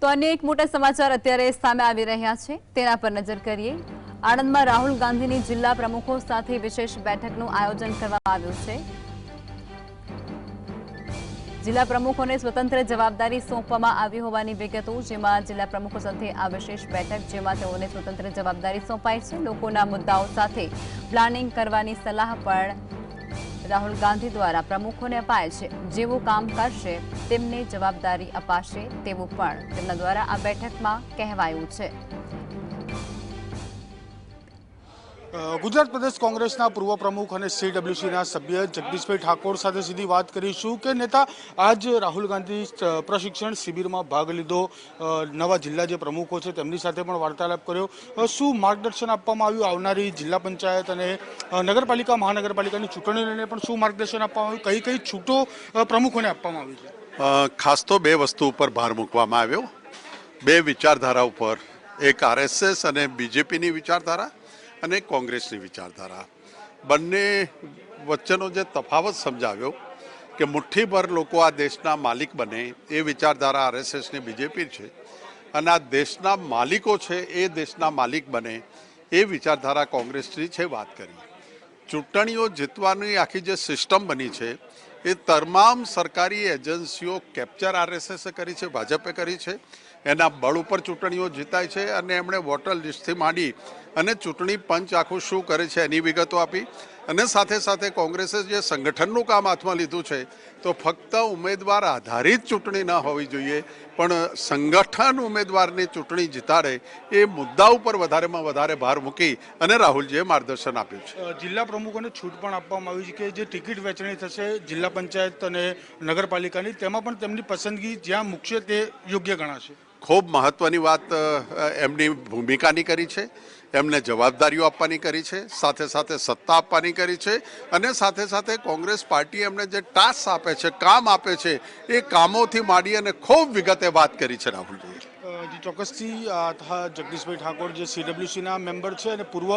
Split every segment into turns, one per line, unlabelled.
તો અન્ય એક મોટા સમાચાર અત્યારે સામે આવી રહ્યા છે, તેના પર નજર કરીએ। આણંદમાં રાહુલ ગાંધીની જિલ્લા પ્રમુખો સાથે વિશેષ બેઠકનું આયોજન કરવામાં આવ્યું છે। જિલ્લા પ્રમુખોને સ્વતંત્ર જવાબદારી સોંપવામાં આવી હોવાની વિગતો, જેમાં જિલ્લા પ્રમુખો સાથે આ વિશેષ બેઠક જેમાં તેઓને સ્વતંત્ર જવાબદારી સોંપાઈ છે। લોકોના મુદ્દાઓ સાથે પ્લાનિંગ કરવાની સલાહ પણ રાહુલ ગાંધી દ્વારા પ્રમુખોને અપાય છે। જેવો કામ કરશે તેમને જવાબદારી અપાશે તેવું પણ તેમના દ્વારા આ બેઠકમાં કહેવાયું છે।
ગુજરાત પ્રદેશ કોંગ્રેસના પૂર્વ પ્રમુખ અને સીડબ્લ્યુસીના સભ્ય જગદીશભાઈ ઠાકોર સાથે સીધી વાત કરીશું કે નેતા આજ રાહુલ ગાંધી પ્રશિક્ષણ શિબિરમાં ભાગ લીધો, નવા જિલ્લા જે પ્રમુખો છે તેમની સાથે પણ વાર્તાલાપ કર્યો। શું માર્ગદર્શન આપવામાં આવ્યું આવનારી જિલ્લા પંચાયત અને નગરપાલિકા મહાનગરપાલિકાની ચૂંટણીને પણ શું માર્ગદર્શન આપવામાં આવ્યું, કઈ છૂટો પ્રમુખોને આપવામાં આવી છે?
ખાસ તો બે વસ્તુ ઉપર ભાર મૂકવામાં આવ્યો, બે વિચારધારા ઉપર, એક આરએસએસ અને બીજેપીની વિચારધારા અને કોંગ્રેસની વિચારધારા, બંને વચ્ચેનો જે તફાવત સમજાવ્યો કે મુઠ્ઠીભર લોકો આ દેશના માલિક બને એ વિચારધારા આરએસએસની બીજેપી છે, અને આ દેશના માલિકો છે એ દેશના માલિક બને એ વિચારધારા કોંગ્રેસની છે। વાત કરી ચૂંટણીઓ જીતવાની આખી જે સિસ્ટમ બની છે એ તમામ સરકારી એજન્સીઓ કેપ્ચર આરએસએસે કરી છે, ભાજપે કરી છે, એના બળ ઉપર ચૂંટણીઓ જીતાય છે, અને એમણે વોટર લિસ્ટથી માંડી અને ચૂંટણી પંચ આખું શું કરે છે એની વિગતો આપી। અને સાથે સાથે કોંગ્રેસે જે સંગઠનનું કામ હાથમાં લીધું છે તો ફક્ત ઉમેદવાર આધારિત ચૂંટણી ન હોવી જોઈએ, પણ સંગઠન ઉમેદવારની ચૂંટણી જીતાડે એ મુદ્દા ઉપર વધારેમાં વધારે ભાર મૂકી અને રાહુલજીએ માર્ગદર્શન આપ્યું છે।
જિલ્લા પ્રમુખોને છૂટ પણ આપવામાં આવી છે કે જે ટિકિટ વહેંચણી થશે જિલ્લા પંચાયત અને નગરપાલિકાની, તેમાં પણ તેમની પસંદગી જ્યાં મૂકશે તે યોગ્ય ગણાશે।
ખૂબ મહત્વની વાત એમની ભૂમિકાની કરી છે, એમને જવાબદારીઓ આપવાની કરી છે, સાથે સાથે સત્તા આપવાની કરી છે, અને સાથે સાથે કોંગ્રેસ પાર્ટી એમને જે ટાસ્ક આપે છે, કામ આપે છે, એ કામોથી માંડી અને ખૂબ વિગતે વાત કરી છે રાહુલજીએ।
ચોક્કસથી જગદીશભાઈ ઠાકોર જે સીડબ્લ્યુસીના મેમ્બર છે અને પૂર્વ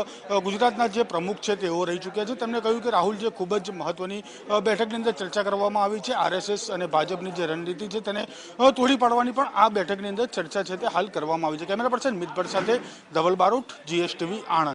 ગુજરાતના જે પ્રમુખ છે તેઓ રહી ચૂક્યા છે, તેમણે કહ્યું કે રાહુલજી ખૂબ જ મહત્વની બેઠકની અંદર ચર્ચા કરવામાં આવી છે। આરએસએસ અને ભાજપની જે રણનીતિ છે તેને તોડી પાડવાની પણ આ બેઠકની અંદર ચર્ચા છે તે હાલ કરવામાં આવી છે। કેમેરા પર્સન મિત ભટ્ટ સાથે ધવલ બારોટ, GSTV આણંદ।